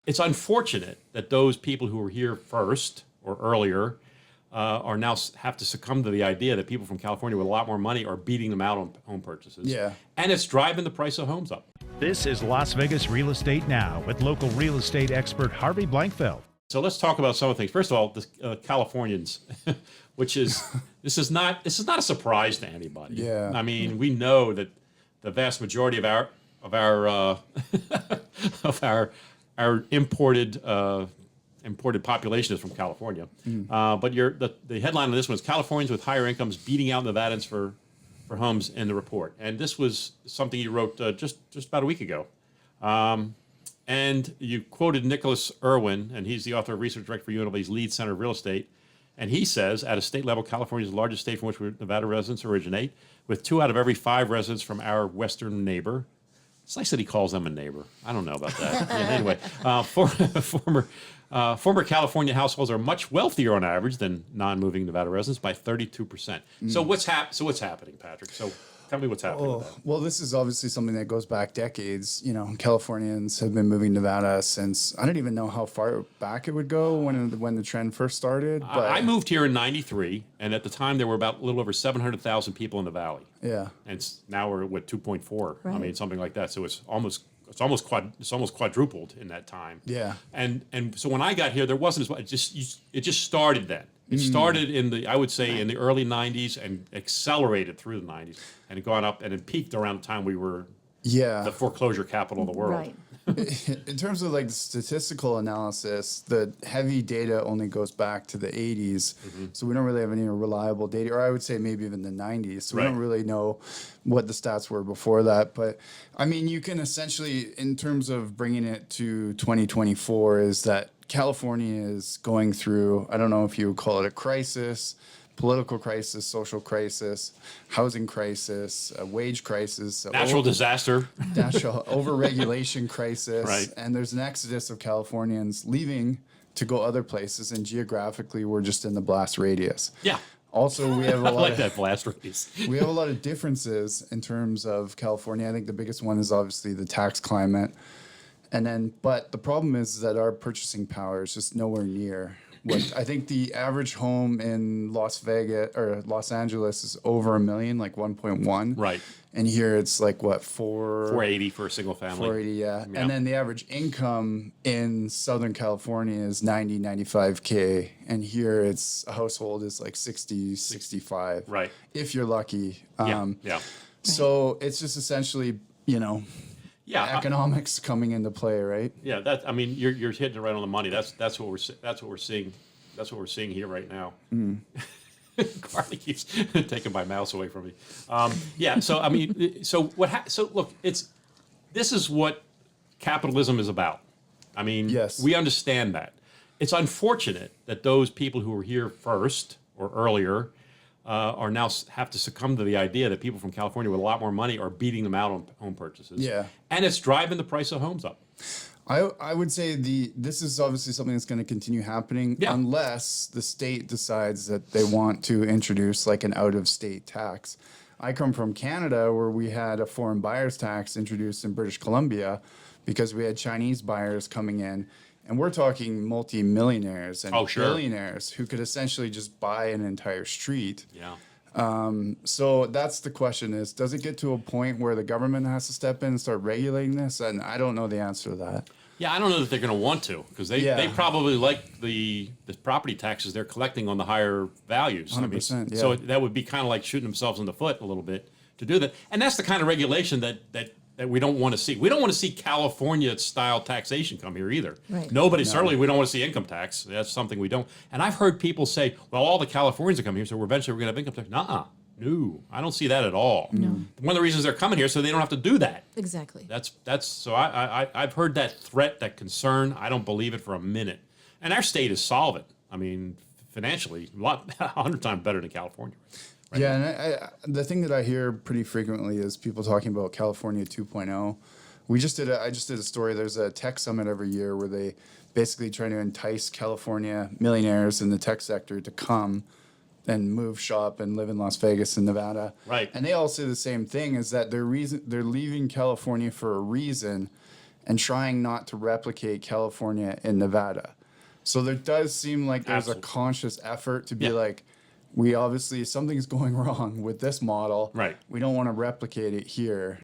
It's unfortunate that those people who were here first or earlier are now have to succumb to the idea that people from California with a lot more money are beating them out on home purchases. Yeah. And it's driving the price of homes up. This is Las Vegas Real Estate Now with local real estate expert Harvey Blankfeld. So let's talk about some of the things. First of all, the Californians, which is this is not a surprise to anybody. Yeah. I mean, we know that the vast majority of our of our imported population is from California. But the headline of this one is Californians with higher incomes beating out Nevadans for homes in the report. And this was something you wrote just about a week ago. And you quoted Nicholas Irwin, and he's the author of research director for UNLV's Lead Center of Real Estate. And he says, at a state level, California is the largest state from which Nevada residents originate, with 2 out of every 5 residents from our western neighbor. It's nice that he calls them a neighbor. I don't know about that. Yeah, anyway, former California households are much wealthier on average than non-moving Nevada residents by 32%. So what's happening, Patrick? So tell me what's happening with that. Well, this is obviously something that goes back decades. You know, Californians have been moving to Nevada since, I don't even know how far back it would go when the trend first started. But I moved here in '93, and at the time there were about a little over 700,000 people in the valley. yeah, And now we're at 2.4. I Right. mean, something like that. So it's almost quadrupled in that time. Yeah. And so when I got here, there wasn't as much. It just started then. It started in the the early '90s and accelerated through the '90s and it gone up and it peaked around the time we were yeah. the foreclosure capital of the world. Right. In terms of like the statistical analysis, the heavy data only goes back to the 80s. So we don't really have any reliable data, or I would say maybe even the 90s. So we don't Right. really know what the stats were before that. But I mean, you can essentially, in terms of bringing it to 2024, is that California is going through, I don't know if you would call it a crisis, political crisis, social crisis, housing crisis, a wage crisis, Natural disaster. national overregulation crisis, Right. and there's an exodus of Californians leaving to go other places, and geographically we're just in the blast radius. Yeah. Also, we have a I lot like of that blast radius. we have a lot of differences in terms of California. I think the biggest one is obviously the tax climate. And then, but the problem is that our purchasing power is just nowhere near what I think the average home in Las Vegas or Los Angeles is over $1 million, like 1.1. Right. And here it's like what, 480 for a single family. 480, yeah. Yeah. And then the average income in Southern California is 95K. And here it's a household is like 65. Right. If you're lucky. Yeah. So it's just essentially, Yeah. economics coming into play, right? Yeah, that I mean, you're hitting it right on the money. That's what we're seeing. That's what we're seeing here right now. Carly keeps taking my mouse away from me. Yeah, so I mean, so look, this is what capitalism is about. I mean, Yes. we understand that. It's unfortunate that those people who were here first or earlier are now have to succumb to the idea that people from California with a lot more money are beating them out on home purchases. Yeah. And it's driving the price of homes up. I would say this is obviously something that's going to continue happening Yeah. unless the state decides that they want to introduce like an out-of-state tax. I come from Canada where we had a foreign buyers tax introduced in British Columbia because we had Chinese buyers coming in. And we're talking multi-millionaires and Oh, sure. billionaires who could essentially just buy an entire street. Yeah. So that's the question is, does it get to a point where the government has to step in and start regulating this? And I don't know the answer to that. Yeah, I don't know that they're going to want to because they probably like the property taxes they're collecting on the higher values. 100%, So yeah. that would be kind of like shooting themselves in the foot a little bit to do that. And that's the kind of regulation that we don't want to see. We don't want to see California-style taxation come here either. Right. Certainly we don't want to see income tax. That's something we don't. And I've heard people say, well, all the Californians are coming here, so eventually we're going to have income tax. Nuh-uh. No, I don't see that at all. No. One of the reasons they're coming here is so they don't have to do that. Exactly. That's so I've heard that threat, that concern. I don't believe it for a minute. And our state is solvent. I mean, financially, 100 times better than California. Right Yeah, now. and the thing that I hear pretty frequently is people talking about California 2.0. I just did a story. There's a tech summit every year where they basically try to entice California millionaires in the tech sector to come and move shop and live in Las Vegas and Nevada. Right. And they all say the same thing is that they're leaving California for a reason. and trying not to replicate California and Nevada. So there does seem like there's Absolutely. a conscious effort to be Yeah. like, we obviously, something's going wrong with this model. Right. We don't want to replicate it here.